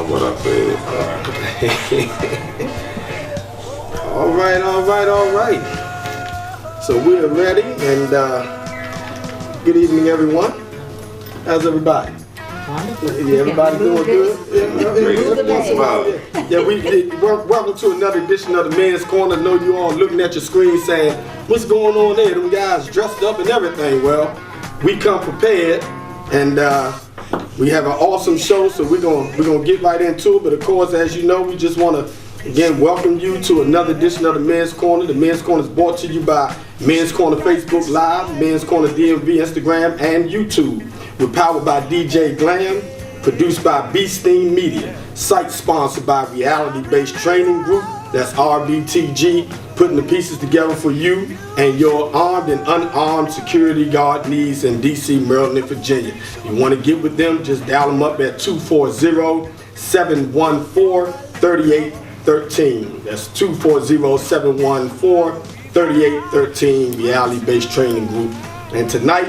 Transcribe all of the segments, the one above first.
What up, baby? All right. So we're ready, and good evening, everyone. How's everybody? Yeah, everybody doing good? Welcome to another edition of the Men's Corner. I know you all looking at your screen saying, what's going on there? Them guys dressed up and everything. Well, we come prepared, and we have an awesome show, so we're gonna get right into it. But of course, as you know, we just want to again welcome you to another edition of the Men's Corner. The Men's Corner is brought to you by Men's Corner Facebook Live, Men's Corner DMV, Instagram, and YouTube. We're powered by DJ Glam, produced by BeeSting Media, site sponsored by Reality Based Training Group, that's RBTG, putting the pieces together for you and your armed and unarmed security guard needs in DC, Maryland, and Virginia. You want to get with them, just dial them up at 240-714-3813. That's 240-714-3813, Reality Based Training Group. And tonight,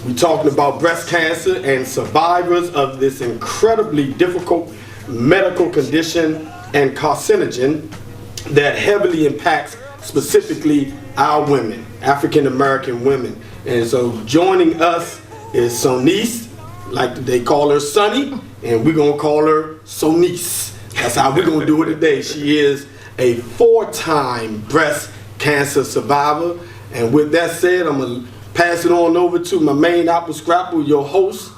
we're talking about breast cancer and survivors of this incredibly difficult medical condition and carcinogen that heavily impacts specifically our women, African American women. And so joining us is Sonice, like they call her Sonny, and we're gonna call her Sonice. That's how we're gonna do it today. She is a 4-time breast cancer survivor. And with that said, I'm gonna pass it on over to my main apple scrapper, your host,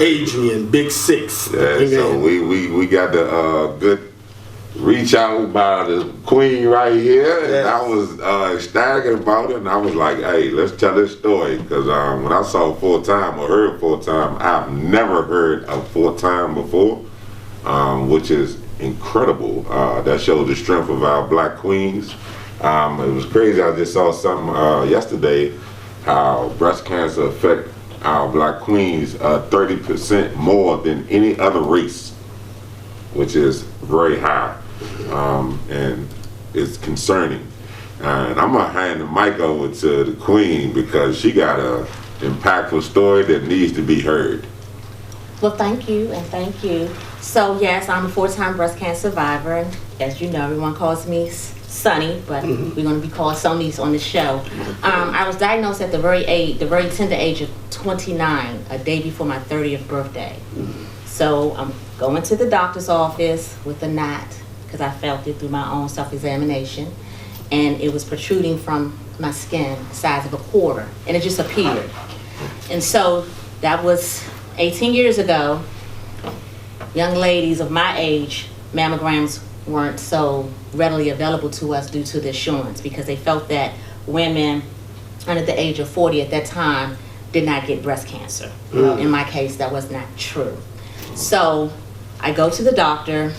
Adrian, Big Six. Yeah, so we got the good reach out by the queen right here, and I was ecstatic about it, and I was like, hey, let's tell this story, because when I saw 4-time or heard 4-time, I've never heard of 4-time before, which is incredible. That shows the strength of our black queens. It was crazy. I just saw something yesterday, how breast cancer affect our black queens 30% more than any other race, which is very high, and it's concerning. And I'm gonna hand the mic over to the queen because she got a impactful story that needs to be heard. Well, thank you. So yes, I'm a 4-time breast cancer survivor, and as you know, everyone calls me Sonny, but we're going to be called Sonice on the show. I was diagnosed at the very tender age of 29, a day before my 30th birthday. So I'm going to the doctor's office with a knot because I felt it through my own self-examination, and it was protruding from my skin the size of a quarter, and it just appeared. And so that was 18 years ago. Young ladies of my age, mammograms weren't so readily available to us due to the insurance, because they felt that women under the age of 40 at that time did not get breast cancer. In my case, that was not true. So I go to the doctor.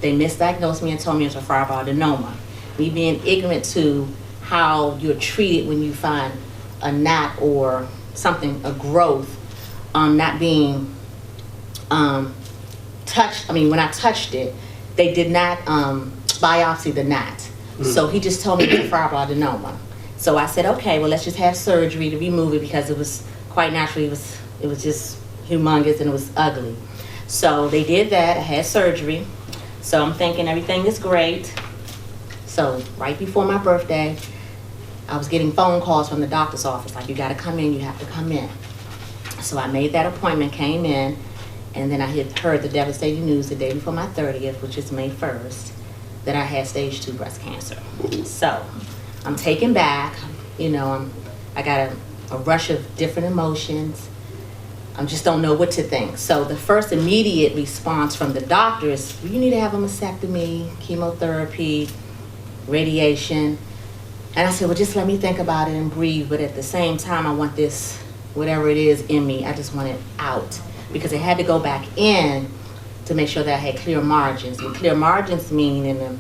They misdiagnosed me and told me it was a fibroadenoma. Me being ignorant to how you're treated when you find a knot or something, a growth, not being touched. I mean, when I touched it, they did not biopsy the knot. So he just told me it was a fibroadenoma. So I said, okay, well, let's just have surgery to remove it, because it was quite naturally, it was just humongous and it was ugly. So they did that. I had surgery. So I'm thinking everything is great. So right before my birthday, I was getting phone calls from the doctor's office, like, you gotta come in, you have to come in. So I made that appointment, came in, and then I had heard the devastating news the day before my 30th, which is May 1st, that I had stage 2 breast cancer. So I'm taken back, I got a rush of different emotions. I just don't know what to think. So the first immediate response from the doctor is, you need to have a mastectomy, chemotherapy, radiation. And I said, well, just let me think about it and breathe. But at the same time, I want this, whatever it is in me, I just want it out. Because I had to go back in to make sure that I had clear margins. And clear margins mean, in the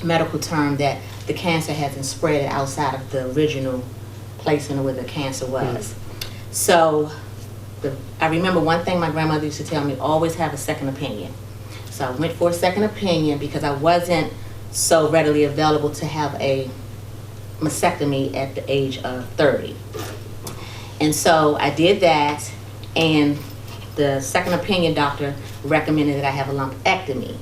medical term, that the cancer hasn't spread outside of the original placement where the cancer was. So I remember one thing my grandmother used to tell me, always have a second opinion. So I went for a second opinion because I wasn't so readily available to have a mastectomy at the age of 30. And so I did that, and the second opinion doctor recommended that I have a lumpectomy.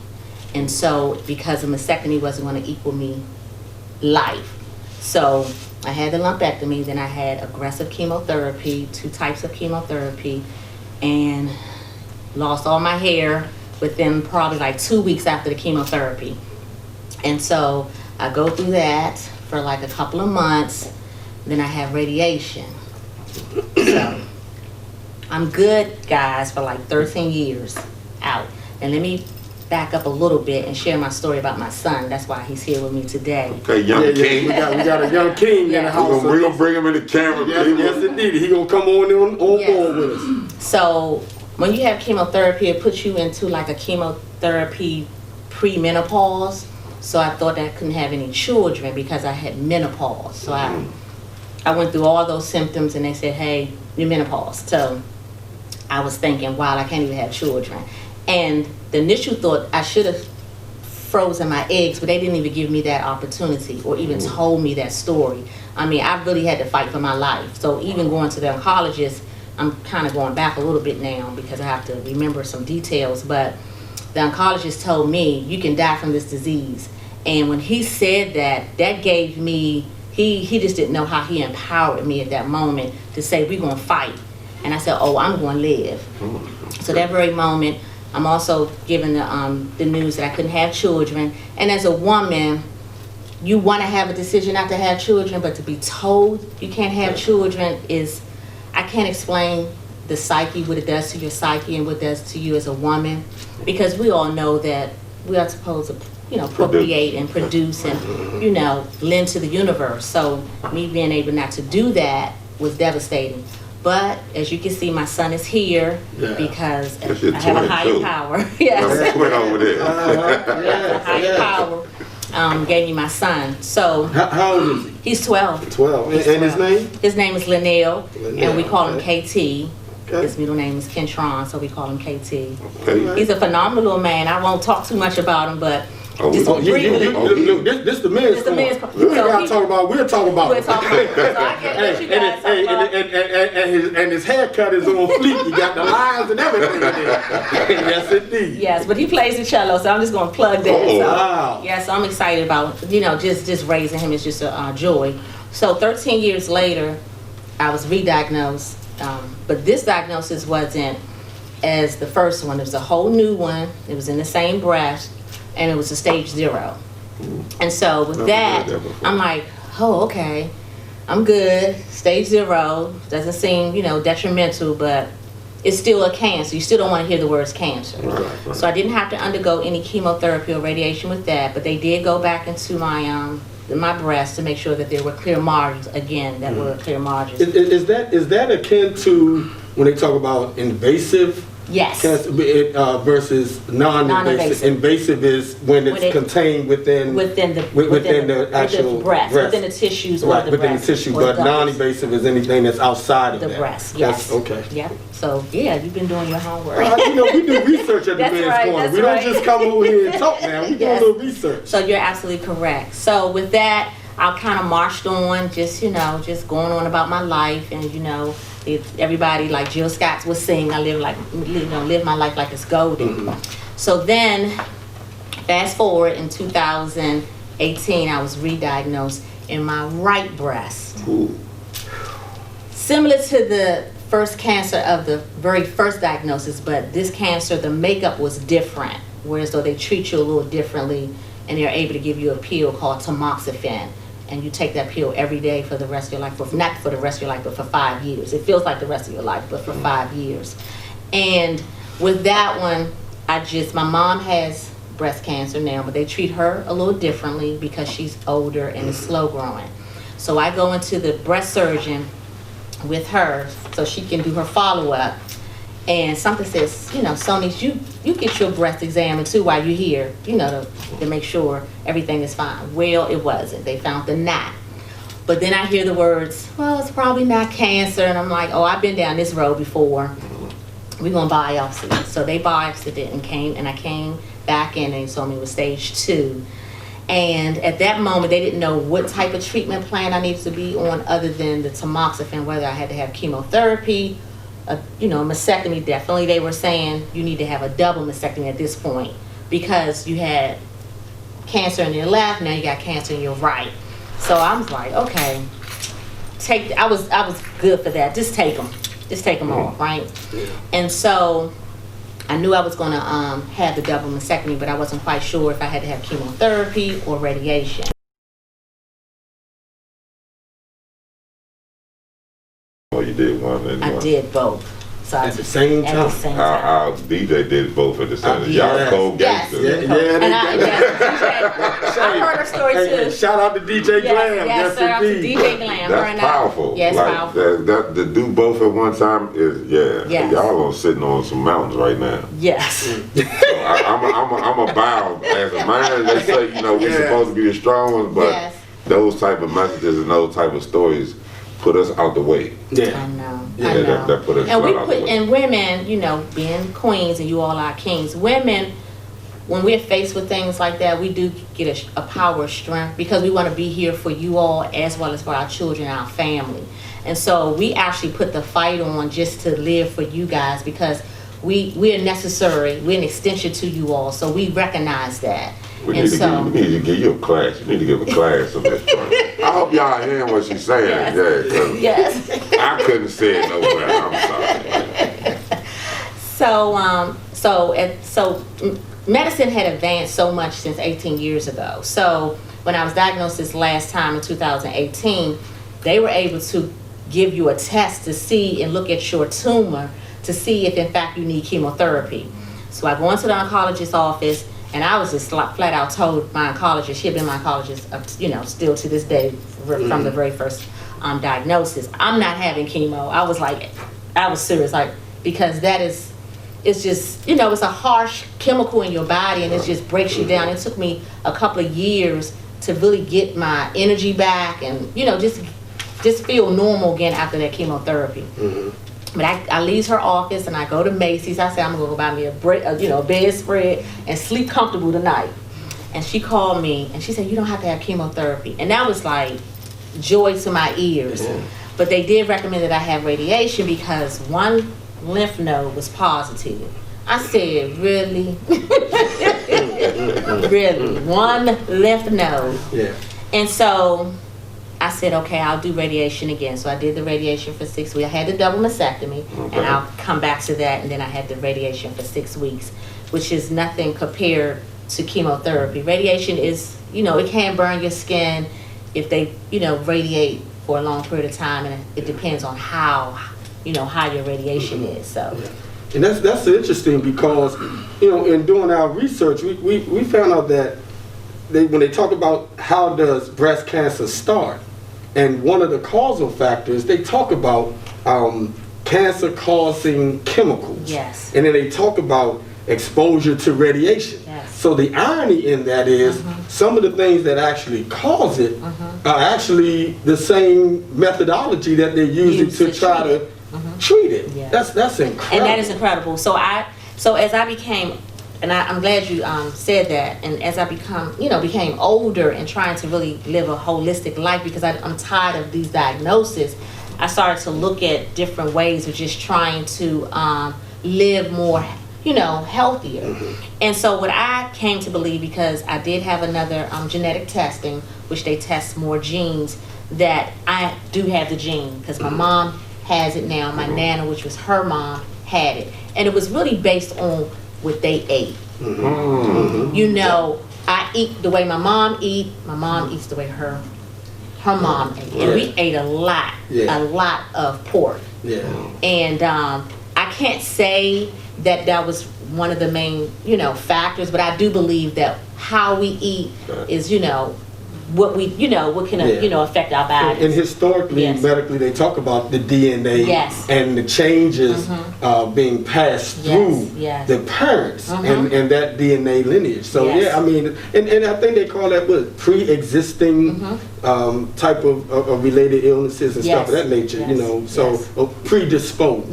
And so because a mastectomy wasn't going to equal me life. So I had the lumpectomy, then I had aggressive chemotherapy, 2 types of chemotherapy, and lost all my hair within probably like 2 weeks after the chemotherapy. And so I go through that for like a couple of months, then I have radiation. So I'm good, guys, for like 13 years out. And let me back up a little bit and share my story about my son. That's why he's here with me today. Okay, young king. We got a young king in the house. We're gonna bring him in the camera. Yes, indeed. He gonna come on board with us. So when you have chemotherapy, it puts you into like a chemotherapy pre-menopause. So I thought that I couldn't have any children because I had menopause. So I went through all those symptoms and they said, hey, you're menopause. So I was thinking, wow, I can't even have children. And the initial thought, I should have frozen my eggs, but they didn't even give me that opportunity or even told me that story. I mean, I really had to fight for my life. So even going to the oncologist, I'm kind of going back a little bit now because I have to remember some details, but the oncologist told me, you can die from this disease. And when he said that, that gave me, he just didn't know how he empowered me at that moment to say, we're going to fight. And I said, oh, I'm going to live. So that very moment, I'm also given the news that I couldn't have children. And as a woman, you want to have a decision not to have children, but to be told you can't have children is, I can't explain the psyche, what it does to your psyche and what it does to you as a woman. Because we all know that we are supposed to, procreate and produce and, lend to the universe. So me being able not to do that was devastating. But as you can see, my son is here because I have a higher power. Yes. That's twin over there. Higher power gave me my son. So how old is he? He's 12. 12. And his name? His name is Linnell, and we call him KT. Okay. His middle name is Kentron, so we call him KT. Okay. He's a phenomenal little man. I won't talk too much about him, but Look, this the men's corner. We'll talk about. We'll talk about it. So I get what you guys talking about. And his haircut is on fleek. You got the lines and everything there. Yes, indeed. Yes, but he plays the cello, so I'm just going to plug that. Oh, so, wow. Yeah, so I'm excited about, just raising him is just a joy. So 13 years later, I was re-diagnosed, but this diagnosis wasn't as the first one. It was a whole new one. It was in the same breast. And it was a stage 0. And so with that, I'm like, oh, okay, I'm good. Stage 0 doesn't seem, detrimental, but it's still a cancer. You still don't want to hear the words cancer. Right. So I didn't have to undergo any chemotherapy or radiation with that, but they did go back into my breast to make sure that there were clear margins, again, that were clear margins. Is that akin to when they talk about invasive? Yes. Cancer, versus non-invasive. Invasive is when it's contained within the actual breast. Within the tissues or the within breast. The tissue, but non-invasive is anything that's outside of the that. breast. Yes. Okay. Yep. So you've been doing your homework. We do research at the men's corner. We don't just come over here and talk now. We do a little research. So you're absolutely correct. So with that, I kind of marched on, just going on about my life, and everybody like Jill Scott was saying, I live my life like it's golden. So then, fast forward in 2018, I was re-diagnosed in my right breast. Similar to the first cancer of the very first diagnosis, but this cancer, the makeup was different, whereas though they treat you a little differently, and they're able to give you a pill called tamoxifen. And you take that pill every day for the rest of your life, not for the rest of your life, but for 5 years. It feels like the rest of your life, but for 5 years. And with that one, my mom has breast cancer now, but they treat her a little differently because she's older and is slow growing. So I go into the breast surgeon with her so she can do her follow-up. And something says, Sonice, you get your breast examined too while you're here, to make sure everything is fine. Well, it wasn't. They found the knot. But then I hear the words, well, it's probably not cancer. And I'm like, oh, I've been down this road before. We're going to biopsy. So they biopsied it and I came back in and they told me it was stage 2. And at that moment, they didn't know what type of treatment plan I needed to be on other than the tamoxifen, whether I had to have chemotherapy mastectomy, definitely they were saying you need to have a double mastectomy at this point because you had cancer in your left, now you got cancer in your right. So I was like, okay, I was good for that. Just take them off, right? Yeah. And so I knew I was gonna have the double mastectomy, but I wasn't quite sure if I had to have chemotherapy or radiation. Oh, you did one and I did both. So at the same time. Our DJ did both at the same time. Y'all cold gangsters. I heard her story too. Shout out to DJ Glam. Yes, shout out to DJ Glam. That's powerful. Yes, powerful. That to do both at one time is Yes. Y'all are sitting on some mountains right now. Yes. So I'm a bow as a man. They say we're supposed to be the strong ones, but those type of messages and those type of stories put us out the way. Yeah, I know. That put us out the way. And women, being queens and you all are kings, women, when we're faced with things like that, we do get a power of strength because we want to be here for you all as well as for our children and our family. And so we actually put the fight on just to live for you guys because we are necessary. We're an extension to you all, so we recognize that. We need to give you a class. You need to give a class on this. I hope y'all hearing what she's saying. Yes. I couldn't say it no better. I'm sorry. So medicine had advanced so much since 18 years ago. So when I was diagnosed this last time in 2018, they were able to give you a test to see and look at your tumor to see if in fact you need chemotherapy. So I go into the oncologist's office. And I was just flat out told my oncologist, she had been my oncologist, still to this day from the very first diagnosis, I'm not having chemo. I was serious, because it's just, it's a harsh chemical in your body and it just breaks you down. It took me a couple of years to really get my energy back and, just feel normal again after that chemotherapy. Mm-hmm. But I leave her office and I go to Macy's. I say I'm gonna go buy me a bedspread and sleep comfortable tonight. And she called me and she said, you don't have to have chemotherapy. And that was like joy to my ears. Mm-hmm. But they did recommend that I have radiation because one lymph node was positive. I said, really? Really? One lymph node? Yeah. And so I said, okay, I'll do radiation again. So I did the radiation for 6 weeks. I had the double mastectomy, and I'll come back to that, and then I had the radiation for 6 weeks, which is nothing compared to chemotherapy. Radiation is, it can burn your skin if they, radiate for a long period of time, and it depends on how your radiation is. So. And that's interesting because, in doing our research, we found out that when they talk about how does breast cancer start, and one of the causal factors, they talk about cancer-causing chemicals. Yes. And then they talk about exposure to radiation. Yes. So the irony in that is some of the things that actually cause it are actually the same methodology that they're using to try to treat it. Yeah. That's incredible. And that is incredible. So as I became, and I'm glad you said that, and as I became older and trying to really live a holistic life because I'm tired of these diagnoses, I started to look at different ways of just trying to live more, healthier. And so what I came to believe, because I did have another genetic testing, which they test more genes, that I do have the gene, because my mom has it now, my nana, which was her mom, had it. And it was really based on what they ate. I eat the way my mom eats the way her mom ate. And we ate a lot of pork. Yeah. And I can't say that was one of the main, factors, but I do believe that how we eat is, what we, what can, affect our bodies. And historically, medically, they talk about the DNA and the changes being passed through the parents and that DNA lineage. So I mean, and I think they call that pre-existing type of related illnesses and stuff of that nature. So predisposed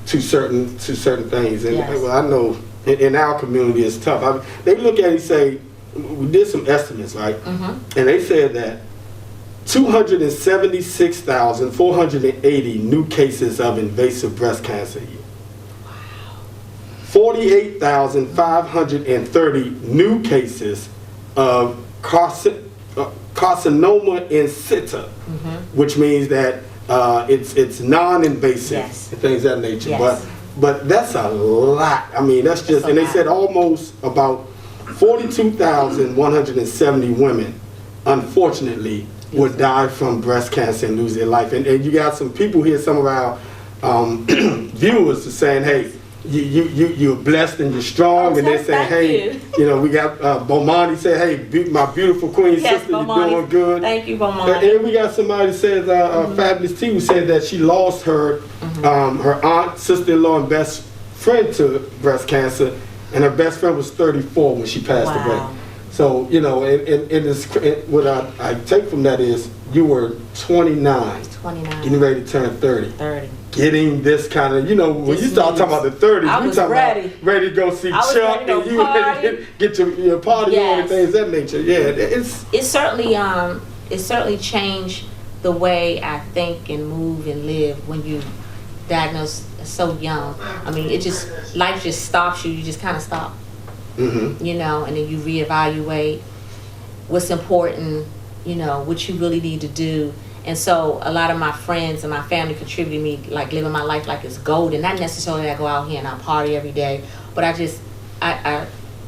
to certain things. And I know in our community it's tough. They look at it and say, we did some estimates, right? And they said that 276,480 new cases of invasive breast cancer. 48,530 new cases of carcinoma in situ, which means that it's non-invasive and things of that nature. Yes. But that's a lot. I mean, that's just, and they said almost about 42,170 women, unfortunately, would die from breast cancer and lose their life. And you got some people here, some of our viewers are saying, hey, you're blessed and you're strong, and they're saying, hey, you know, we got Bomani said, hey, my beautiful queen sister, you're doing good. Thank you, Bomani. And we got somebody that says, Fabulous T, who said that she lost her her aunt, sister-in-law, and best friend to breast cancer, and her best friend was 34 when she passed away. So, you know, what I take from that is you were 29, getting ready to turn 30. Getting this kind of, you know, when you start talking about the 30s, you talking about ready to go see Chuck, and you ready to get your party on and things of that nature. Yeah, it certainly changed the way I think and move and live when you diagnosed so young. I mean, life just stops you. You just kind of stop. You know, and then you reevaluate what's important, you know, what you really need to do. And so a lot of my friends and my family contributed me, like, living my life like it's golden. Not necessarily that I go out here and I party every day, but I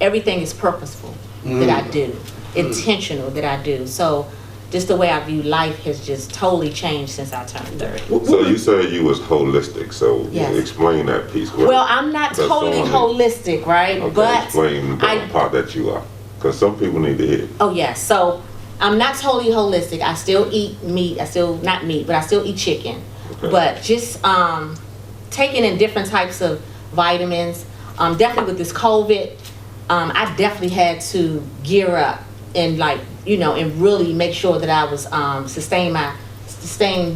everything is purposeful that I do, intentional that I do. So just the way I view life has just totally changed since I turned 30. So you said you was holistic, so explain that piece. Well, I'm not totally holistic, right? Okay, but explain the part that you are, because some people need to hear it. Oh, yes. So I'm not totally holistic. I still eat meat. Not meat, but I still eat chicken. Okay. But just taking in different types of vitamins. Definitely with this COVID, I definitely had to gear up and, like, you know, and really make sure that I was sustain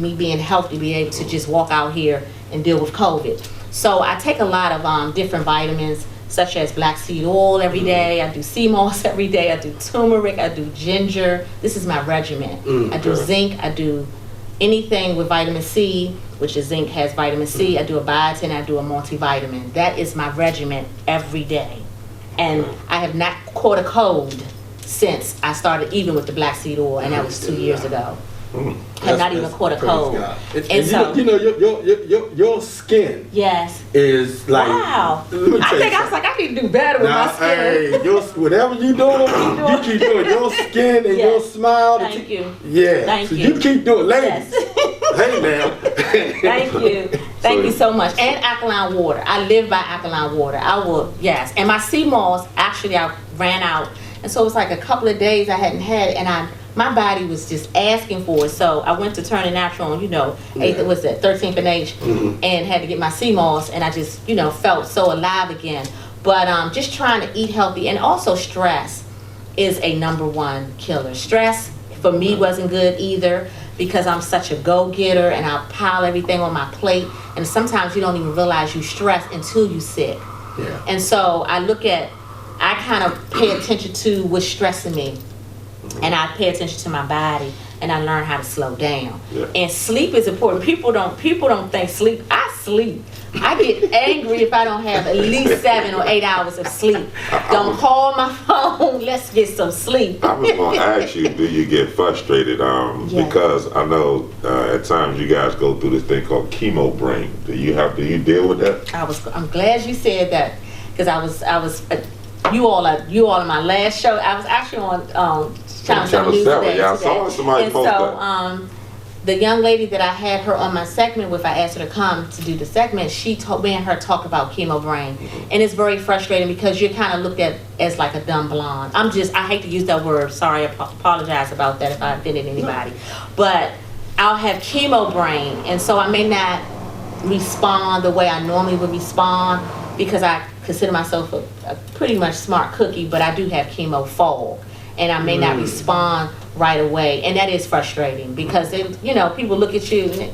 me being healthy, be able to just walk out here and deal with COVID. So I take a lot of different vitamins, such as black seed oil every day. I do sea moss every day. I do turmeric. I do ginger. This is my regimen. I do zinc. I do anything with vitamin C, which is zinc has vitamin C. I do a biotin. I do a multivitamin. That is my regimen every day. And I have not caught a cold since I started, even with the black seed oil, and that was 2 years ago. Have not even caught a cold. And so, you know, your skin is like, wow. I was like, I need to do better with my skin. Hey, whatever you doing, you keep doing. Your skin and your smile. Thank you. Yeah. Thank you. You keep doing, ladies. Hey, now. Thank you. Thank you so much. And alkaline water. I live by alkaline water. And my sea moss, actually, I ran out. And so it was like a couple of days I hadn't had it, and my body was just asking for it. So I went to Turning Natural on, you know, 13th and H, and had to get my sea moss, and I just, you know, felt so alive again. But just trying to eat healthy, and also stress is a #1 killer. Stress for me wasn't good either, because I'm such a go-getter and I'll pile everything on my plate, and sometimes you don't even realize you stress until you sick. And so I kind of pay attention to what's stressing me, and I pay attention to my body, and I learn how to slow down. And sleep is important. People don't think sleep. I sleep. I get angry if I don't have at least 7 or 8 hours of sleep. Don't call my phone. Let's get some sleep. I was going to ask you, do you get frustrated? Because I know at times you guys go through this thing called chemo brain. Do you deal with that? I'm glad you said that, because I was. You all in my last show. I was actually on Channel 7 News today. Yeah, I saw somebody post that. The young lady that I had her on my segment with, I asked her to come to do the segment. She told me and her talk about chemo brain, and it's very frustrating because you're kind of looked at as like a dumb blonde. I hate to use that word. Sorry, I apologize about that if I offended anybody. But I'll have chemo brain, and so I may not respond the way I normally would respond, because I consider myself a pretty much smart cookie, but I do have chemo fog, and I may not respond right away, and that is frustrating, because people look at you,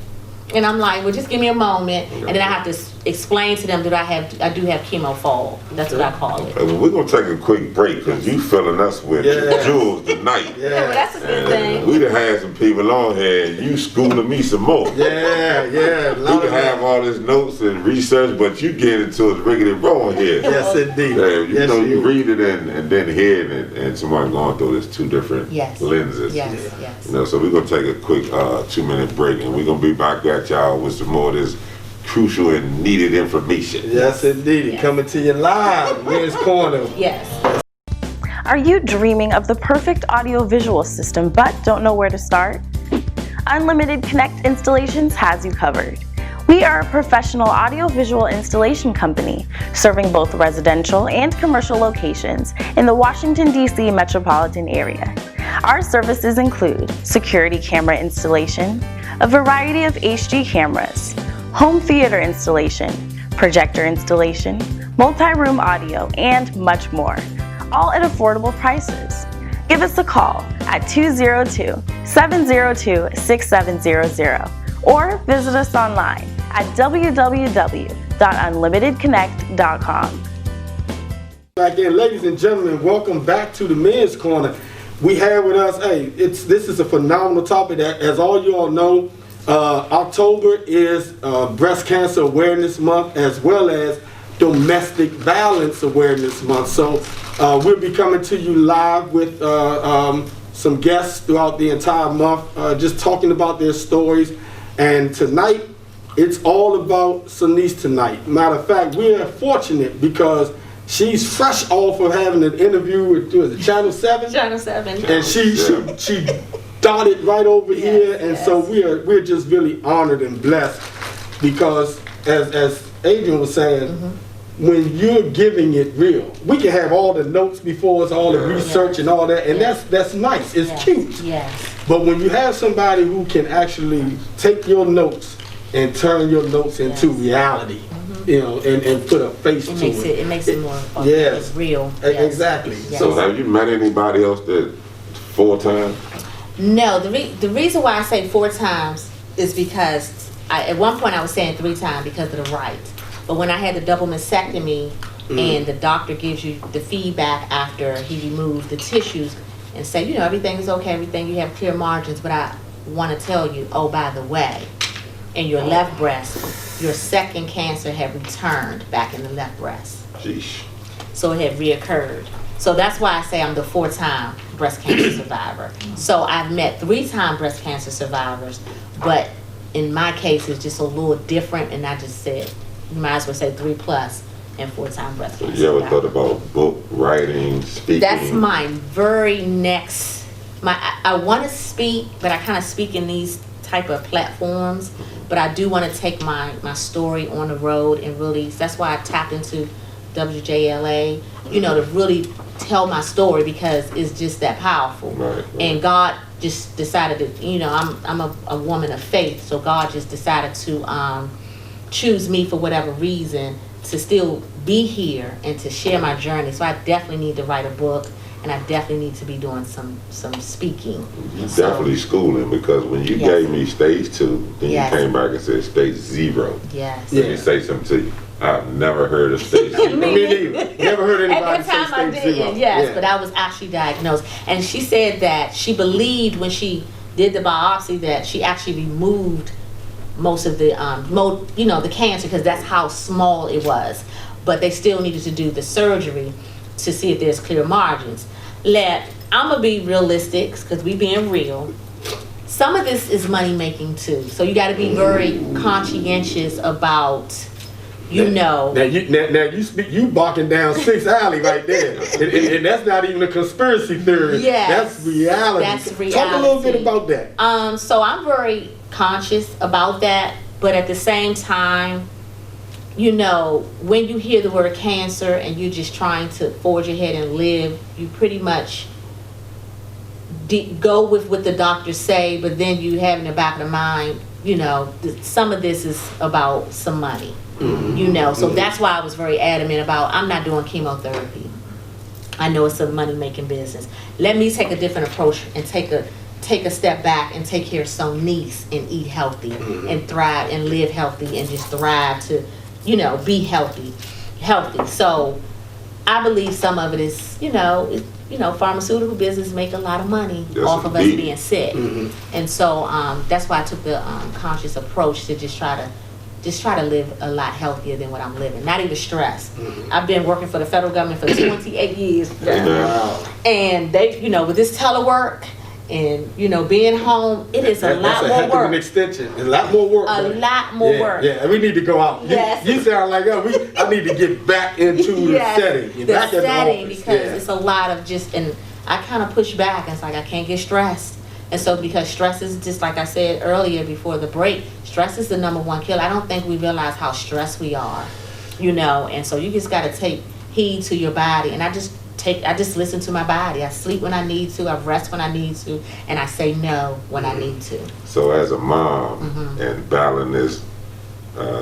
and I'm like, well, just give me a moment, and then I have to explain to them that I do have chemo fall. That's what I call it. Well, we're gonna take a quick break because you filling us with jewels tonight. Yeah, well, that's a good thing. We done had some people on here and you schooling me some more. Yeah. We can have all this notes and research, but you get into it riggedy wrong here. Yes, indeed. You read it and then hear it and somebody going through this 2 different lenses. Yes. So we're gonna take a quick 2-minute break and we're gonna be back at y'all with some more of this crucial and needed information. Yes, indeed. Yes. Coming to you live, Men's Corner. Yes. Are you dreaming of the perfect audio-visual system but don't know where to start? Unlimited Connect Installations has you covered. We are a professional audio-visual installation company serving both residential and commercial locations in the Washington, D.C. metropolitan area. Our services include security camera installation, a variety of HD cameras, home theater installation, projector installation, multi-room audio, and much more, all at affordable prices. Give us a call at 202-702-6700 or visit us online at www.unlimitedconnect.com. Back in, ladies and gentlemen, welcome back to the Men's Corner. We have with us, this is a phenomenal topic. As all you all know, October is Breast Cancer Awareness Month as well as Domestic Violence Awareness Month. So we'll be coming to you live with some guests throughout the entire month, just talking about their stories. And tonight, it's all about Sonice tonight. Matter of fact, we are fortunate because she's fresh off of having an interview with Channel 7. Channel 7. And she darted right over here, and so we're just really honored and blessed because as Adrian was saying, when you're giving it real, we can have all the notes before us, all the research and all that, and that's nice. It's cute. Yes. But when you have somebody who can actually take your notes and turn your notes into reality, you know, and put a face to it. It makes it more real. Exactly. Yes. So have you met anybody else that 4 times? No, the reason why I say 4 times is because at one point I was saying 3 times because of the right. But when I had the double mastectomy and the doctor gives you the feedback after he removed the tissues and say, you know, everything is okay, you have clear margins, but I want to tell you, oh, by the way, in your left breast, your second cancer had returned back in the left breast. Sheesh. So it had reoccurred. So that's why I say I'm the 4-time breast cancer survivor. So I've met 3-time breast cancer survivors, but in my case it's just a little different, and I just said, you might as well say 3+ and 4-time breast cancer. You ever thought about book writing, speaking? That's my very next, I want to speak, but I kind of speak in these type of platforms, but I do want to take my story on the road and really, that's why I tapped into WJLA, you know, to really tell my story because it's just that powerful. Right. And God just decided to, you know, I'm a woman of faith, so God just decided to choose me for whatever reason to still be here and to share my journey. So I definitely need to write a book, and I definitely need to be doing some speaking. You definitely schooling, because when you gave me stage 2, then you came back and said stage 0. Yes. Let me say something to you. I've never heard of stage 0. Me neither. Never heard anybody At that time say I stage did, 0. yes, but I was actually diagnosed. And she said that she believed when she did the biopsy that she actually removed most of the, the cancer, because that's how small it was. But they still needed to do the surgery to see if there's clear margins. I'm gonna be realistic, because we being real. Some of this is money making too. So you gotta be very conscientious about, Now you barking down 6th Alley right there. and that's not even a conspiracy theory. Yes. That's reality. That's reality. Talk a little bit about that. So I'm very conscious about that, but at the same time, you know, when you hear the word cancer and you're just trying to forge ahead and live, you pretty much go with what the doctors say, but then you have in the back of the mind, you know, some of this is about some money. You know, so that's why I was very adamant about, I'm not doing chemotherapy. I know it's a money-making business. Let me take a different approach and take a step back and take care of Sonice and eat healthy and thrive and live healthy and just thrive to be healthy. So I believe some of it is, pharmaceutical business make a lot of money off of us being sick. And so that's why I took the conscious approach to just try to live a lot healthier than what I'm living. Not even stressed. I've been working for the federal government for 28 years. And they, with this telework and, being home, it is a lot more work. An extension. A lot more work. A lot more work. Yeah, we need to go out. Yes. You sound like, I need to get back into the setting. The setting, because it's a lot of and I kind of push back. It's like, I can't get stressed. And so because stress is just like I said earlier before the break, stress is the #1 killer. I don't think we realize how stressed we are, and so you just got to take heed to your body. And I just listen to my body. I sleep when I need to, I rest when I need to, and I say no when I need to. So as a mom and battling this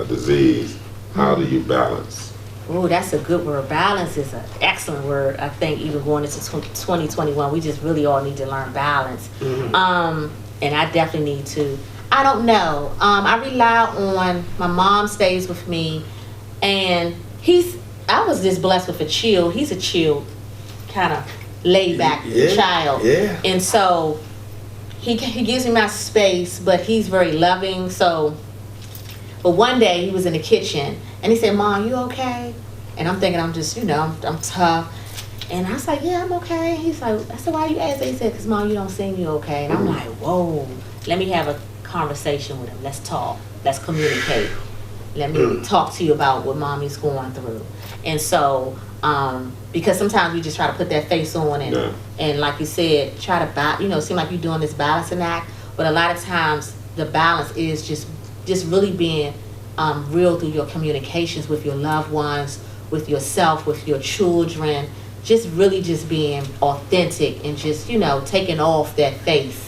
disease, how do you balance? Oh, that's a good word. Balance is an excellent word. I think even going into 2021, we just really all need to learn balance. And I definitely need to. I don't know. I rely on, my mom stays with me, and I was just blessed with he's a chill, kind of laid back child. Yeah. And so he gives me my space, but he's very loving. But one day he was in the kitchen and he said, "Mom, you okay?" And I'm thinking I'm just, I'm tough. And I was like, "Yeah, I'm okay." He's like, I said, "Why you asking?" He said, "'Cause Mom, you don't seem you okay." And I'm like, whoa, let me have a conversation with him. Let's talk. Let's communicate. Let me talk to you about what Mommy's going through. And so, because sometimes we just try to put that face on and like you said, try to seem like you're doing this balancing act. But a lot of times the balance is just really being real through your communications with your loved ones, with yourself, with your children, just really just being authentic and just, taking off that face.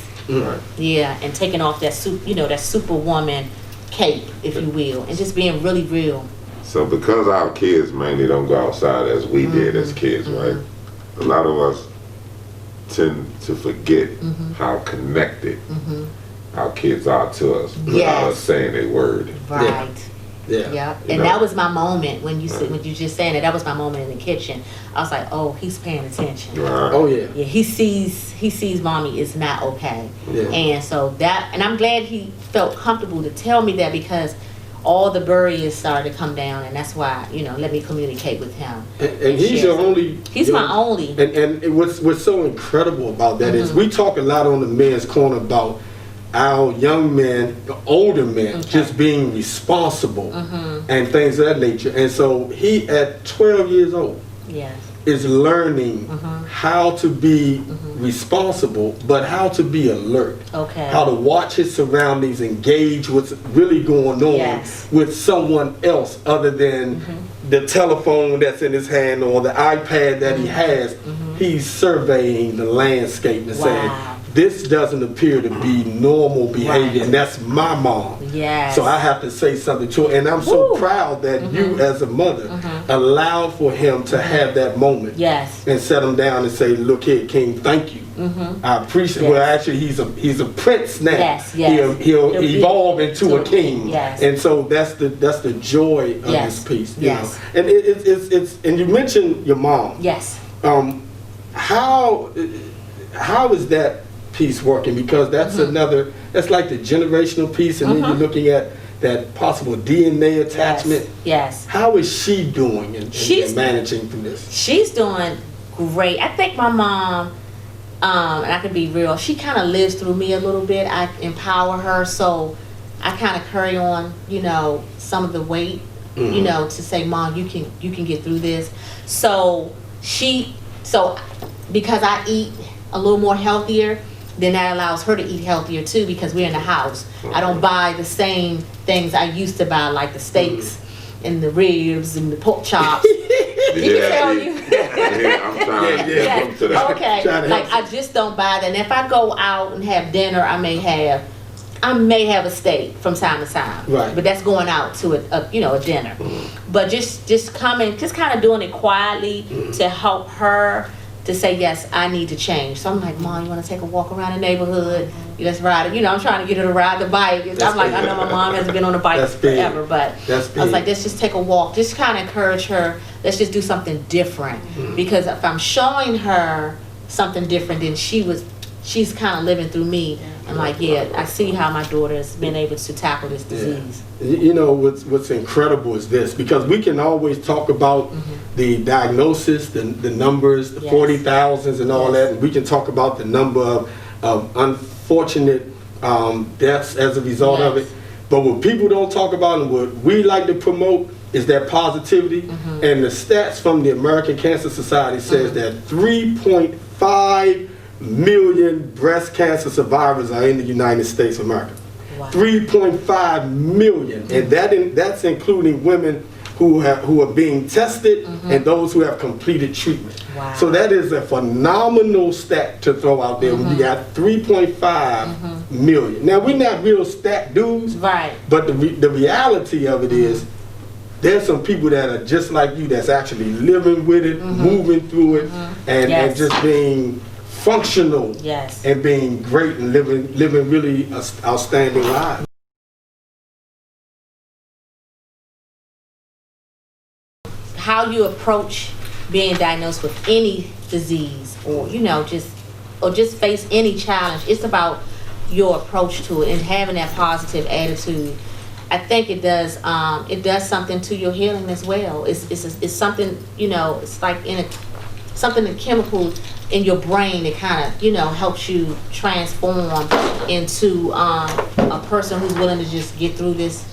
Yeah, and taking off that that superwoman cape, if you will, and just being really real. So because our kids mainly don't go outside as we did as kids, right? A lot of us tend to forget how connected our kids are to us without us saying a word. Right. Yeah. And that was my moment when you said, when you just saying that was my moment in the kitchen. I was like, oh, he's paying attention. Right. Oh yeah. Yeah, he sees Mommy is not okay. Yeah. And so and I'm glad he felt comfortable to tell me that, because all the barriers started to come down, and that's why, let me communicate with him. And he's your only. He's my only. And what's so incredible about that is we talk a lot on the men's corner about our young men, the older men, just being responsible and things of that nature. And so he, at 12 years old, is learning how to be responsible, but how to be alert. How to watch his surroundings, engage what's really going on with someone else other than the telephone that's in his hand or the iPad that he has. He's surveying the landscape and saying, this doesn't appear to be normal behavior, and that's my mom. So I have to say something to her. And I'm so proud that you, as a mother, allowed for him to have that moment and set him down and say, look here, King, thank you. I appreciate Well, actually, he's a prince now. He'll evolve into a king. And so that's the joy of this piece. You know? And it's and you mentioned your mom. How is that piece working? Because that's that's like the generational piece, and then you're looking at that possible DNA attachment. How is she doing in managing through this? She's doing great. I think my mom, and I can be real, she kind of lives through me a little bit. I empower her, so I kind of carry on, some of the weight, to say, Mom, you can get through this. So because I eat a little more healthier, then that allows her to eat healthier too, because we're in the house. I don't buy the same things I used to buy, like the steaks and the ribs and the pork chops. Did he tell you? I'm trying to get to that. Okay, like I just don't buy that. And if I go out and have dinner, I may have a steak from time to time. But that's going out to a dinner. But just coming, just kind of doing it quietly to help her to say, yes, I need to change. So I'm like, Mom, you want to take a walk around the neighborhood? Let's ride it. You know, I'm trying to get her to ride the bike. I'm like, I know my mom hasn't been on a bike forever, but I was like, let's just take a walk. Just kind of encourage her. Let's just do something different. Because if I'm showing her something different, then she's kind of living through me. I'm like, yeah, I see how my daughter has been able to tackle this disease. You know, what's incredible is this, because we can always talk about the diagnosis, the numbers, the 40,000s and all that, and we can talk about the number of unfortunate deaths as a result of it. But what people don't talk about and what we like to promote is that positivity. And the stats from the American Cancer Society says that 3.5 million breast cancer survivors are in the United States of America. Wow. 3.5 million, and that's including women who are being tested and those who have completed treatment. Wow. So that is a phenomenal stat to throw out there when you got 3.5 million. Now, we're not real stat dudes, right? But the reality of it is, there's some people that are just like you that's actually living with it, moving through it, and just being functional and being great and living really outstanding lives. How you approach being diagnosed with any disease, or just face any challenge, it's about your approach to it and having that positive attitude. I think it does something to your healing as well. It's something, it's like something chemical in your brain that kind of helps you transform into a person who's willing to just get through this,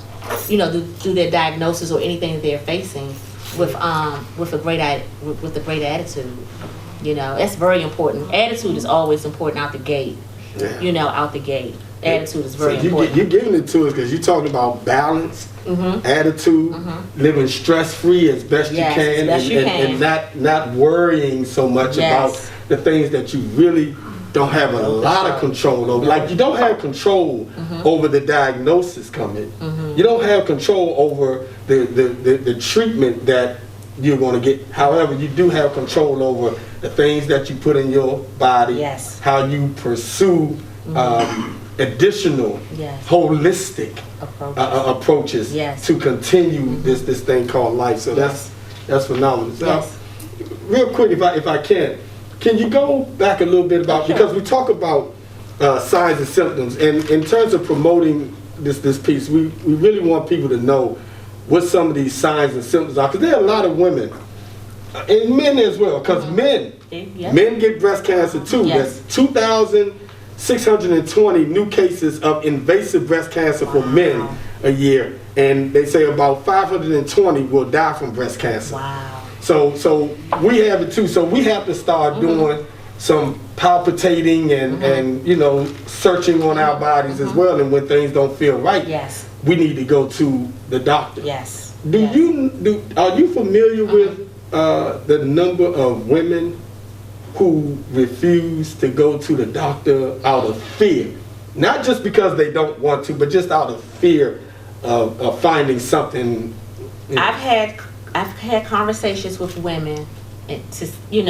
through their diagnosis or anything that they're facing with a great attitude. That's very important. Attitude is always important out the gate. Out the gate. Attitude is very important. You're giving it to us because you're talking about balance, attitude, living stress-free as best you can, and not worrying so much about the things that you really don't have a lot of control over. Like, you don't have control over the diagnosis coming. You don't have control over the treatment that you're going to get. However, you do have control over the things that you put in your body, how you pursue additional holistic approaches to continue this thing called life. So that's phenomenal. So, real quick, if I can you go back a little bit about, because we talk about signs and symptoms, and in terms of promoting this piece, we really want people to know what some of these signs and symptoms are, because there are a lot of women and men as well, because men get breast cancer too. There's 2,620 new cases of invasive breast cancer for men a year, and they say about 520 will die from breast cancer. So we have it too. So we have to start doing some palpitating and searching on our bodies as well. And when things don't feel right, we need to go to the doctor. Are you familiar with the number of women who refuse to go to the doctor out of fear? Not just because they don't want to, but just out of fear of finding something. I've had conversations with women to say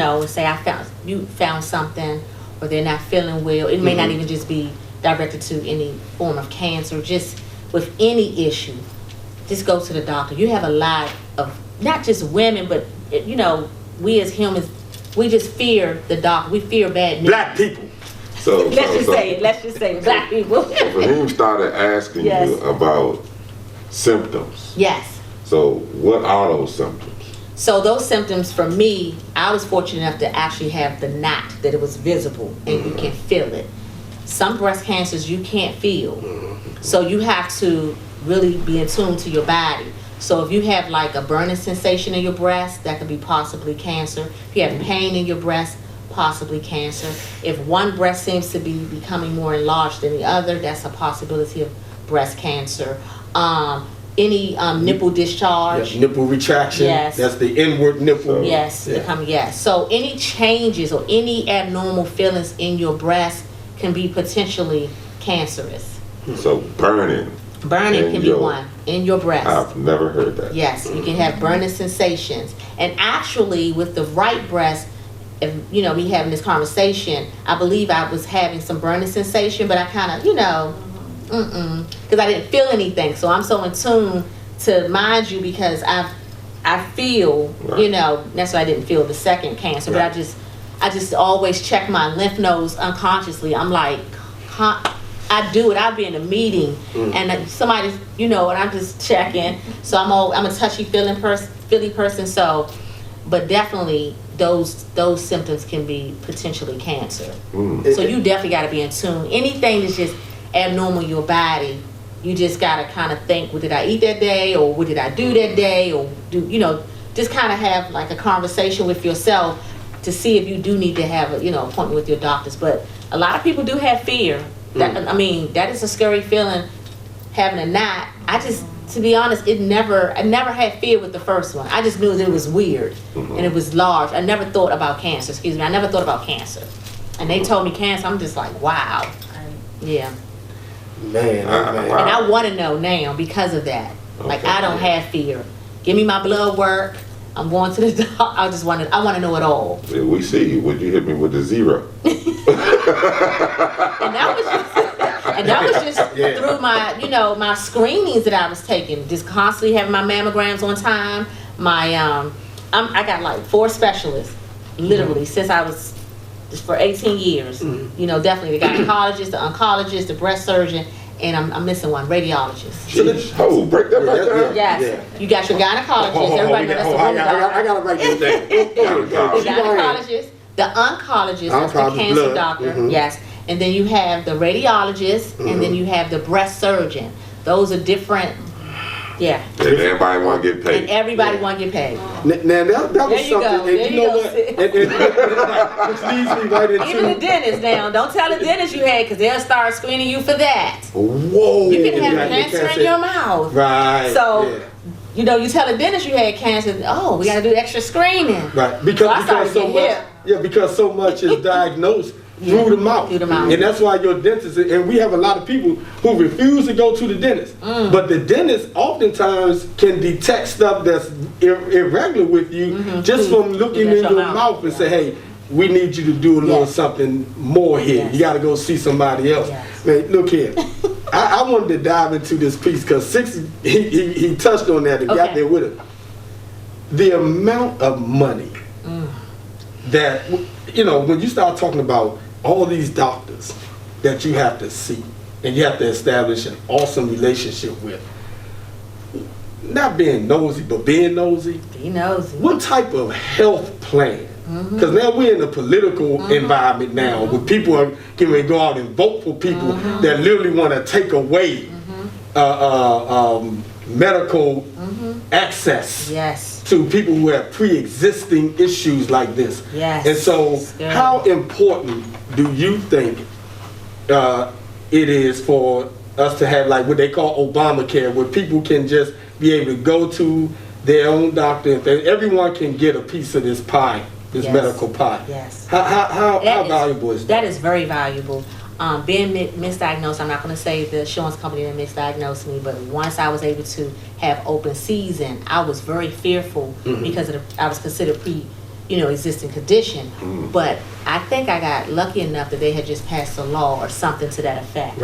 you found something, or they're not feeling well. It may not even just be directed to any form of cancer. Just with any issue, just go to the doctor. You have a lot of, not just women, but we as humans, we just fear the doctor. We fear bad news. Black people. Let's just say black people. So Faheem started asking you about symptoms. So what are those symptoms? So those symptoms for me, I was fortunate enough to actually have the knot, that it was visible and you can feel it. Some breast cancers you can't feel. So you have to really be in tune to your body. So if you have like a burning sensation in your breast, that could be possibly cancer. If you have pain in your breast, possibly cancer. If one breast seems to be becoming more enlarged than the other, that's a possibility of breast cancer. Any nipple discharge. Nipple retraction. That's the inward nipple. So any changes or any abnormal feelings in your breast can be potentially cancerous. So burning can be one in your breast. I've never heard that. You can have burning sensations. And actually with the right breast, if, you know, me having this conversation, I believe I was having some burning sensation, but I kind of, you know, because I didn't feel anything. So I'm so in tune to mind you because I feel, Right. you know, that's why I didn't feel the second cancer, Right. but I just always check my lymph nodes unconsciously. I'm like, I do it. I'll be in a meeting and somebody, you know, and I'm just checking. So I'm a touchy feely person. So, but definitely those symptoms can be potentially cancer. So you definitely got to be in tune. Anything that's just abnormal in your body, you just got to kind of think, what did I eat that day, or what did I do that day, or do, you know, just kind of have like a conversation with yourself to see if you do need to have a, you know, appointment with your doctors. But a lot of people do have fear. That, I mean, that is a scary feeling, having a knot. To be honest, I never had fear with the first one. I just knew that it was weird and it was large. I never thought about cancer. Excuse me. I never thought about cancer. And they told me cancer. I'm just like, wow. Yeah. Man, And I want to know now because of that. Like, I don't have fear. Give me my blood work. I'm going to the doctor. I want to know it all. Yeah, we see you when you hit me with the 0. And that was just through my, you know, my screenings that I was taking. Just constantly having my mammograms on time. I got like 4 specialists, literally, since I was, for 18 years. You know, definitely the gynecologist, the oncologist, the breast surgeon, and I'm missing one, radiologist. Oh, break that back down. Yes, you got your gynecologist. Everybody knows that's the woman doctor. I gotta write this down. The gynecologist, the oncologist, that's the cancer blood. doctor. Yes, and then you have the radiologist, and then you have the breast surgeon. Those are different. Yeah. And everybody want to get And paid. everybody want to get paid. Now that was There you go. something, There and you you know go, what? sis. Which leads me right into. Even the dentist now. Don't tell the dentist you had, because they'll start screening you for that. Whoa. You can have cancer in your mouth. Right. So, you know, you tell a dentist you had cancer. Oh, we got to do extra screening. Right. So I started so getting much. hip. Yeah, because so much is diagnosed through the mouth. Through the mouth. And that's why your dentist, and we have a lot of people who refuse to go to the dentist. But the dentist oftentimes can detect stuff that's irregular with you just from looking in your mouth and say, hey, we need you to do a little something more here. You got to go see somebody else. Man, look here. I wanted to dive into this piece because he touched on that and got there with it. The amount of money that, you know, when you start talking about all these doctors that you have to see and you have to establish an awesome relationship with, not being nosy, but being nosy. He knows. What type of health plan? Because now we're in a political environment now where people are getting ready to go out and vote for people that literally want to take away medical access to people who have pre-existing issues like this. And so how important do you think it is for us to have like what they call Obamacare, where people can just be able to go to their own doctor and everyone can get a piece of this pie, this medical pie? How valuable is that? That is very valuable. Being misdiagnosed, I'm not going to say the insurance company that misdiagnosed me, but once I was able to have open season, I was very fearful because I was considered existing condition. But I think I got lucky enough that they had just passed a law or something to that effect.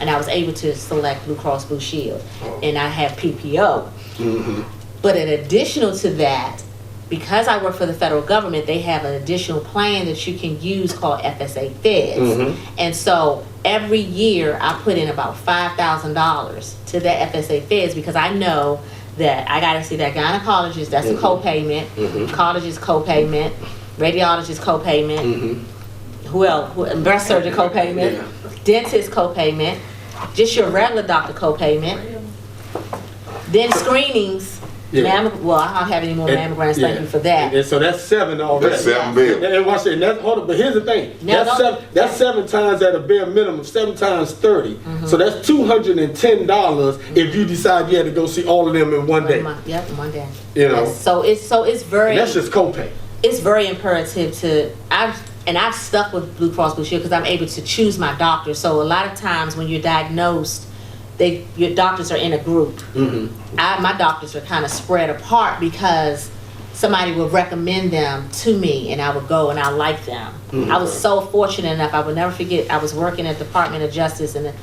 And I was able to select Blue Cross Blue Shield, and I have PPO. But in addition to that, because I work for the federal government, they have an additional plan that you can use called FSA Feds. And so every year I put in about $5,000 to that FSA Feds because I know that I got to see that gynecologist, that's a co-payment, oncologist co-payment, radiologist co-payment, who else? Breast surgeon co-payment, dentist co-payment, just your regular doctor co-payment, then screenings. Well, I don't have any more mammograms. Thank you for that. And so that's 7 already. That's 7 bills. And watch it. But here's the thing. That's 7 times at a bare minimum. 7 times 30. So that's $210 if you decide you had to go see all of them in one day. In one day. You know. So it's very. And that's just copay. It's very imperative to. I've stuck with Blue Cross Blue Shield because I'm able to choose my doctor. So a lot of times when you're diagnosed, your doctors are in a group. My doctors are kind of spread apart because somebody would recommend them to me, and I would go and I liked them. I was so fortunate enough. I would never forget. I was working at the Department of Justice, and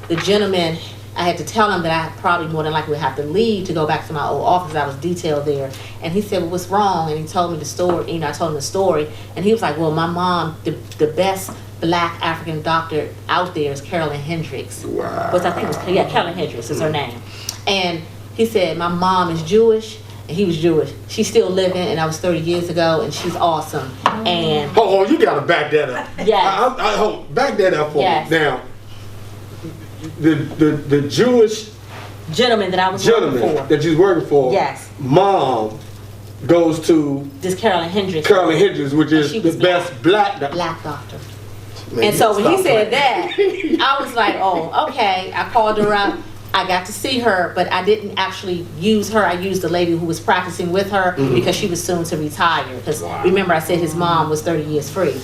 the gentleman, I had to tell him that I probably more than likely would have to leave to go back to my old office. I was detailed there, and he said, "Well, what's wrong?" And he told me the story. You know, I told him the story, and he was like, "Well, my mom, the best Black African doctor out there is Carolyn Hendricks." Wow. Which I think was Carolyn Hendricks is her name, and he said, "My mom is Jewish." And he was Jewish. She's still living, and that was 30 years ago, and she's awesome. And hold on, you gotta back that up. Yes. Back that up for Yes. me. Now, the Jewish gentleman that I was working for, that you was working for, yes, mom goes to this Carolyn Hendricks, which is the best black doctor. Man, and so when he said that, I was like, oh, okay. I called her up. I got to see her, but I didn't actually use her. I used the lady who was practicing with her because she was soon to retire. Because remember, I said his mom was 30 years free.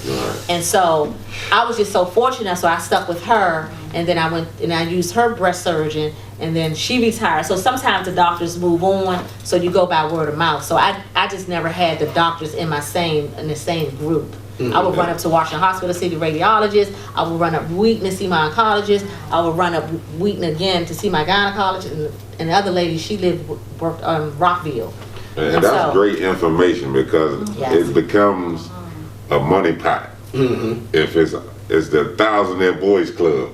And so I was just so fortunate. So I stuck with her, and then I went and I used her breast surgeon, and then she retired. So sometimes the doctors move on, so you go by word of mouth. So I just never had the doctors in the same group. I would run up to Washington Hospital to see the radiologist. I would run up Wheaton to see my oncologist. I would run up Wheaton again to see my gynecologist. And the other lady, she worked on Rockville. And that's great information because it becomes a money pot. If it's the 1,000 Boys Club.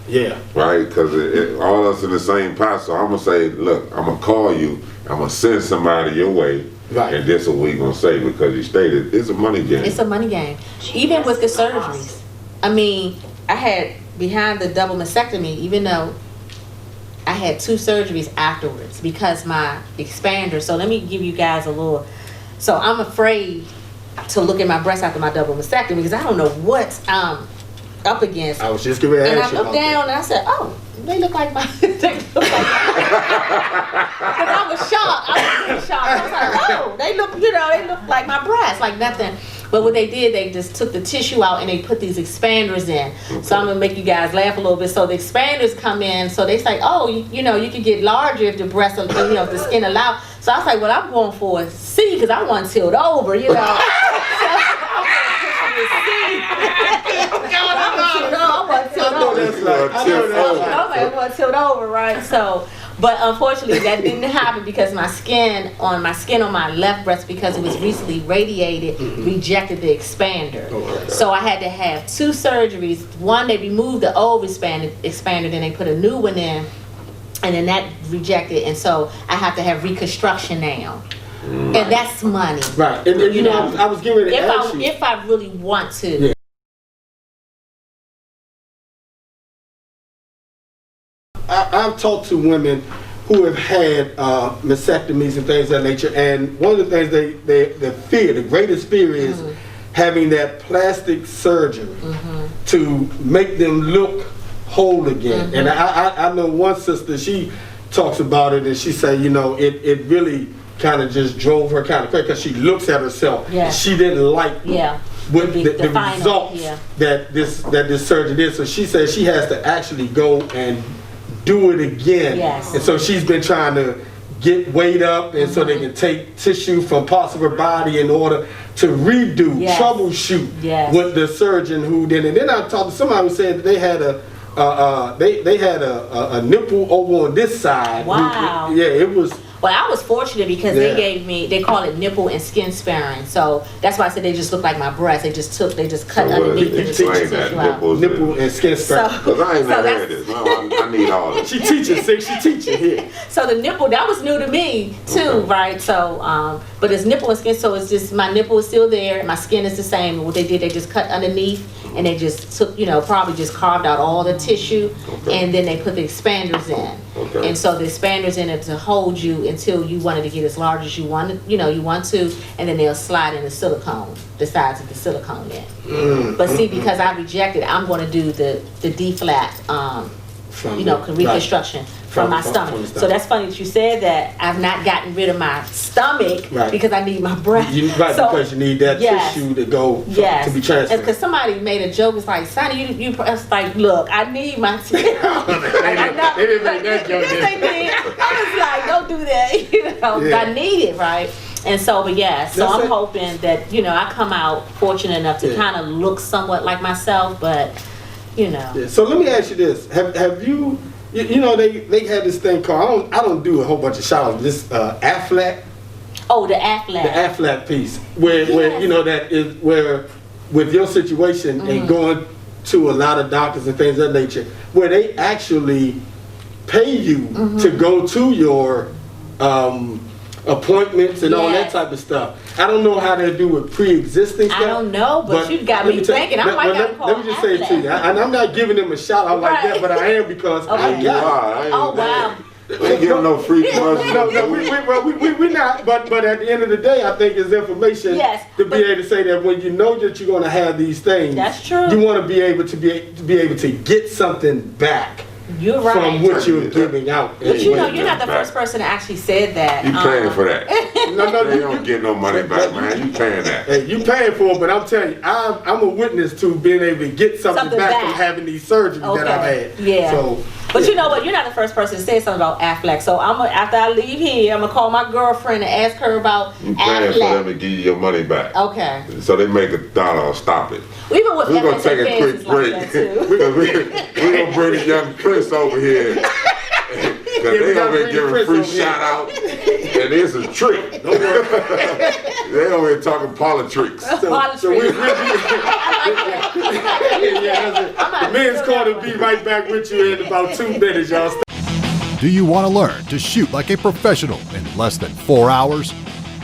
Yeah. Right? Because all us in the same pot. So I'm going to say, look, I'm going to call you. I'm going to send somebody your way. Right. And this is what we're going to say because you stated it's a money game. It's a money game. Even with the surgeries. I mean, I had behind the double mastectomy, even though I had 2 surgeries afterwards because my expander. So let me give you guys a little. So I'm afraid to look at my breast after my double mastectomy because I don't know what I'm up against. I was just going to ask you And I looked down and I said, oh, they look like my. They look like because I was shocked. I was really shocked. I was like, oh, they look like my breast, like nothing. But what they did, they just took the tissue out and they put these expanders in. So I'm gonna make you guys laugh a little bit. So the expanders come in. So they say, oh, you can get larger if the breast, if the skin allow. So I was like, well, I'm going for a C because I want tilt over, you know. I want tilt over, right? So, but unfortunately, that didn't happen because my skin on my left breast, because it was recently radiated, rejected the expander. So I had to have 2 surgeries. One, they removed the old expander, then they put a new one in, and then that rejected, and so I have to have reconstruction now. And that's money. Right. And you know, I was getting ready to ask you. If I really want to. Yeah. I've talked to women who have had mastectomies and things of that nature, and one of the things they fear, the greatest fear is having that plastic surgery to make them look whole again. And I know one sister, she talks about it and she said, you know, it really kind of just drove her kind of crazy because she looks at herself. She didn't like what the results that this surgeon did. So she said she has to actually go and do it again. And so she's been trying to get weight up and so they can take tissue from parts of her body in order to redo, troubleshoot with the surgeon who did it. And then I talked to somebody who said that they had a nipple over on this side. Wow. It was. Well, I was fortunate because they call it nipple and skin sparing. So that's why I said they just look like my breast. They just cut underneath and just took the tissue out. Nipple and skin sparing. Because I ain't never heard this. I need all this. She teaching here. So the nipple, that was new to me too, right? So, but it's nipple and skin, so it's just, my nipple is still there, my skin is the same. What they did, they just cut underneath and they just took, probably just carved out all the tissue and then they put the expanders in. And so the expanders in it to hold you until you wanted to get as large as you wanted, you want to, and then they'll slide in the silicone, the sides of the silicone in. But see, because I rejected, I'm going to do the D-flat, reconstruction from my stomach. So that's funny that you said that. I've not gotten rid of my stomach because I need my breast. Because you need that tissue to go to be transferred. Because somebody made a joke, it's like, Sonny, it's like, look, I need my tissue. They didn't make that joke. Yes, they did. I was like, don't do that. I need it, right? And so, but yeah, so That's I'm it. hoping that, you know, I come out fortunate enough to Yeah. kind of look somewhat like myself, but, you know. Yeah. So let me ask you this: Have you, you know, they had this thing called, I don't do a whole bunch of shout outs. This Aflac, Oh, the Aflac. the Aflac piece, where Yes. you know that is where with your situation and going to a lot of doctors and things of that nature, where they actually pay you to go to your appointments and all that Yes. type of stuff. I don't know how they do with pre-existing stuff. I don't know, but you got let me tell- thinking. I let- might let- gotta call Let me just say it to you, Aflac. and I'm not giving them a shout out like that, Right. but I am because I Okay. got it. Wow, Oh, wow. We ain't giving no free commercials. No, we not. But at the end of the day, I think it's information Yes, to be but- able to say that when you know that you're going to have these things, That's true. You want to be able to get something back You're right. from what you're giving out. But you know, Wait, you're not the back. first person that actually said that. You paying for that. No, They don't get no money back, man. You paying that. Hey, you paying for it, but I'm telling you, I'm a witness to being able to get something Something back back. from having these surgeries that I've had. Yeah. So, But you know what? You're not the first person to say something about Aflac. So after I leave here, I'm gonna call my girlfriend and ask her about You paying for them Aflac. to give you your money back. Okay. So they make $1. Stop it. Even with We're gonna FSA take a kids, quick it's like break that too. because we're gonna bring the young Prince over here. Cause we they gotta over here bring the giving Prince free over here. shout out, and it's a trick. They over here talking politics. so we the men's corner be right back with you in about 2 minutes, y'all. Do you want to learn to shoot like a professional in less than 4 hours?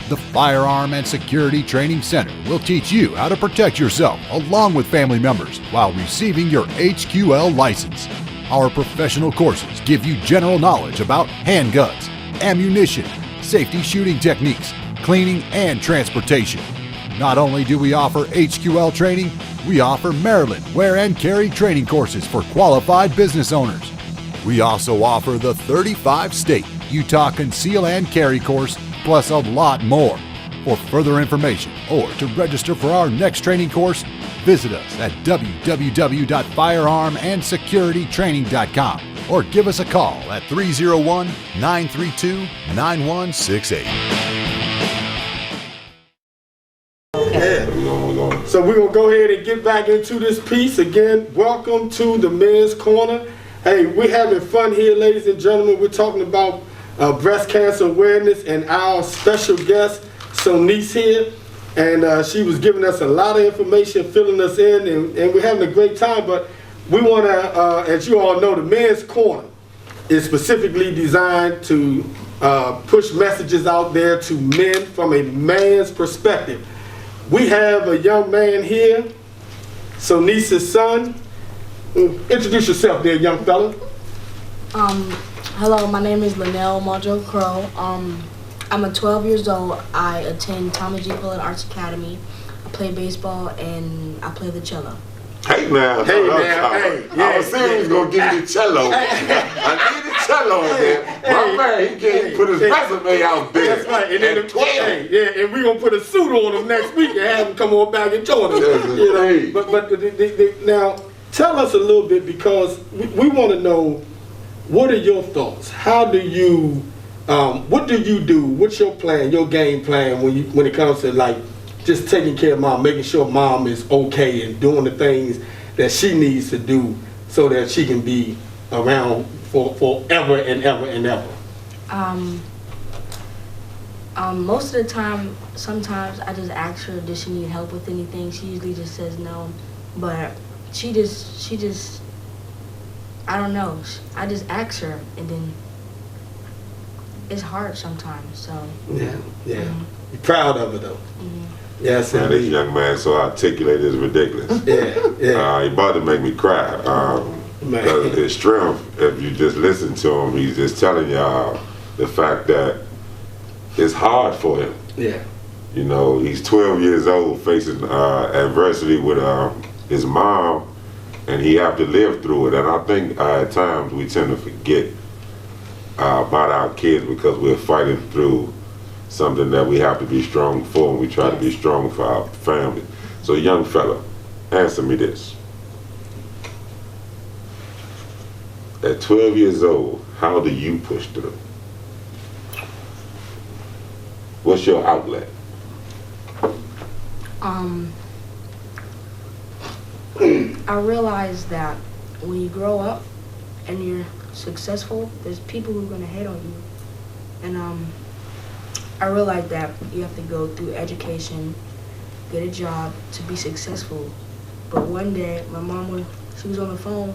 The Firearm and Security Training Center will teach you how to protect yourself along with family members while receiving your HQL license. Our professional courses give you general knowledge about handguns, ammunition, safety shooting techniques, cleaning, and transportation. Not only do we offer HQL training, we offer Maryland wear and carry training courses for qualified business owners. We also offer the 35-state Utah Conceal and Carry course, plus a lot more. For further information or to register for our next training course, visit us at www.firearmandsecuritytraining.com or give us a call at 301-932-9168. Yeah. We're gonna So we're gonna go ahead and get back into this piece again. Welcome to the Men's Corner. Hey, we're having fun here, ladies and gentlemen. We're talking about breast cancer awareness, and our special guest, Sonice here, and she was giving us a lot of information, filling us in, and we're having a great time. But we want to, as you all know, the Men's Corner is specifically designed to push messages out there to men from a man's perspective. We have a young man here, Sonice's son. Introduce yourself there, young fella. Hello, my name is Linnell Mojo Crowe. I'm 12 years old. I attend Thomas G. Pullen Arts Academy. I play baseball and I play the cello. Hey now, Hey, no, now, no, hey, I yeah, was saying he was gonna give you the cello. I need the cello in there. My man, he can't put his resume out there. That's right. And then At 12. hey, yeah, and we're gonna put a suit on him next week and have him come on back and join us. Yes, You know? indeed. But now tell us a little bit, because we want to know, what are your thoughts? How do you what do you do? What's your plan, your game plan when it comes to like just taking care of mom, making sure mom is okay and doing the things that she needs to do so that she can be around for forever and ever and ever? Most of the time, sometimes I just ask her, does she need help with anything? She usually just says no, but she just, I don't know. I just ask her, and then it's hard sometimes. So. Yeah. You're proud of her though. Yes, Man, this indeed. young man so articulate is ridiculous. Yeah. He about to make me cry. Man. Because his strength, if you just listen to him, he's just telling y'all the fact that it's hard for him. Yeah. You know, he's 12 years old, facing adversity with his mom, and he have to live through it. And I think at times we tend to forget about our kids because we're fighting through something that we have to be strong for, and we try to be strong for our family. So, young fella, answer me this. At 12 years old, how do you push through? What's your outlet? I realized that when you grow up and you're successful, there's people who are gonna hate on you. And I realized that you have to go through education, get a job to be successful. But one day, my mom she was on the phone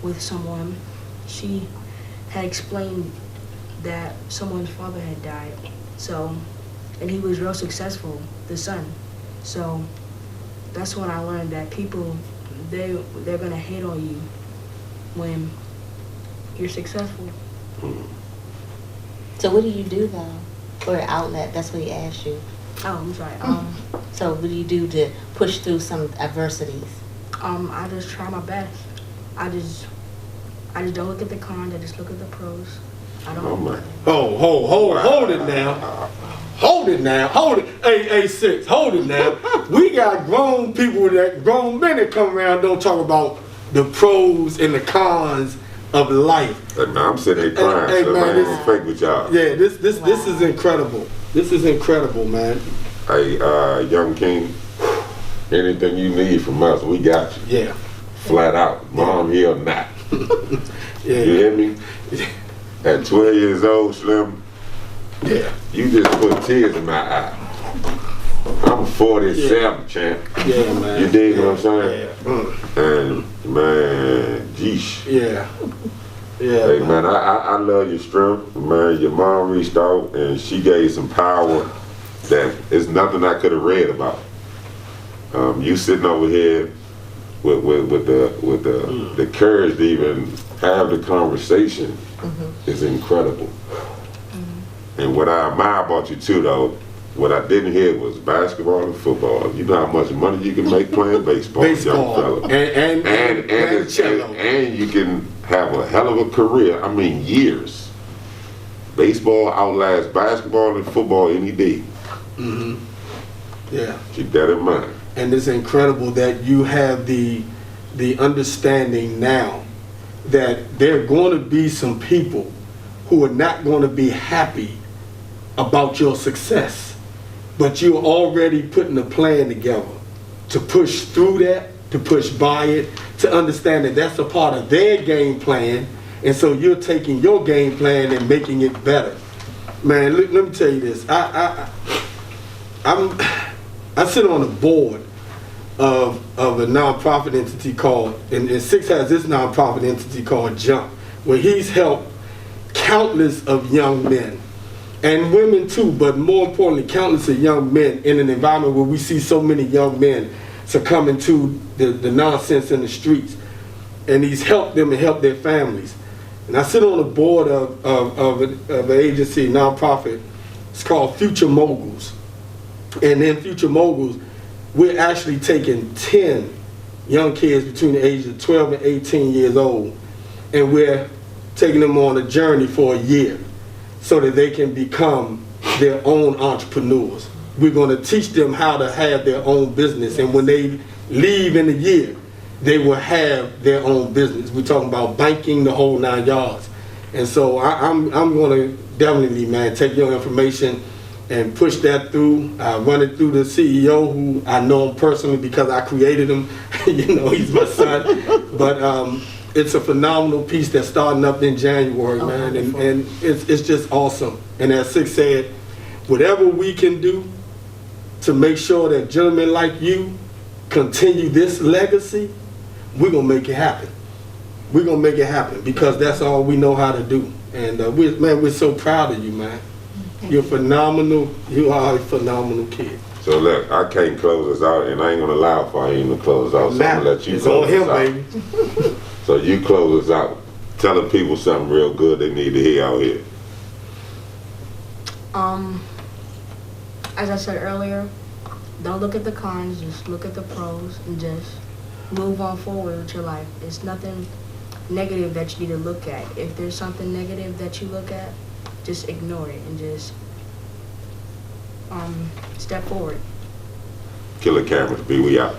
with someone. She had explained that someone's father had died. So, and he was real successful, the son. So that's when I learned that people, they're gonna hate on you when you're successful. So what do you do though for an outlet? That's what he asked you. Oh, I'm sorry. So what do you do to push through some adversities? I just try my best. I just don't look at the cons. I just look at the pros. I don't. Oh my. Hold it now. Hold it now. Hold it. Hey, six. Hold it now. We got grown men that come around don't talk about the pros and the cons of life. Hey, man, I'm sitting here crying, Hey, so man, I ain't gonna fake with y'all. Yeah, this is incredible. This is incredible, man. Hey, Young King, anything you need from us, we got you. Yeah. Flat out. Mom here or not. Yeah. You hear me? At 12 years old, Slim, Yeah. you just put tears in my eye. I'm 47, champ. Yeah, man. You dig what I'm saying? Yeah. And, man, geesh. Yeah. Yeah. Hey, man, I love your strength. Man, your mom reached out and she gave some power that is nothing I could have read about. You sitting over here with the courage to even have the conversation is incredible. And what I admire about you too, though, what I didn't hear was basketball and football. You know how much money you can make playing baseball, young fella. And you can have a hell of a career. I mean, years. Baseball outlasts basketball and football any day. Yeah. Keep that in mind. And it's incredible that you have the understanding now that there are going to be some people who are not going to be happy about your success, but you're already putting a plan together to push through that, to push by it, to understand that that's a part of their game plan, and so you're taking your game plan and making it better. Man, let me tell you this. I sit on a board of a nonprofit entity called, and Six has this nonprofit entity called Jump, where he's helped countless of young men and women too, but more importantly, countless of young men in an environment where we see so many young men succumbing to the nonsense in the streets. And he's helped them and helped their families. And I sit on the board of an agency, nonprofit. It's called Future Moguls. And in Future Moguls, we're actually taking 10 young kids between the ages of 12 and 18 years old, and we're taking them on a journey for a year so that they can become their own entrepreneurs. We're going to teach them how to have their own business, and when they leave in a year, they will have their own business. We're talking about banking, the whole 9 yards. And so I'm going to definitely, man, take your information and push that through. I run it through the CEO, who I know him personally because I created him. You know, he's my son. But it's a phenomenal piece that's starting up in January, man, and it's just awesome. And as Six said, whatever we can do to make sure that gentlemen like you continue this legacy, we're going to make it happen. We're going to make it happen because that's all we know how to do. And we're so proud of you, man. You're phenomenal. You are a phenomenal kid. So look, I can't close us out, and I ain't gonna allow Faheem to close us out. So I'm gonna let you close us out. Baby. So you close us out. Tell the people something real good they need to hear out here. As I said earlier, don't look at the cons, just look at the pros and just move on forward with your life. It's nothing negative that you need to look at. If there's something negative that you look at, just ignore it and just step forward. Killer Cameras, we out.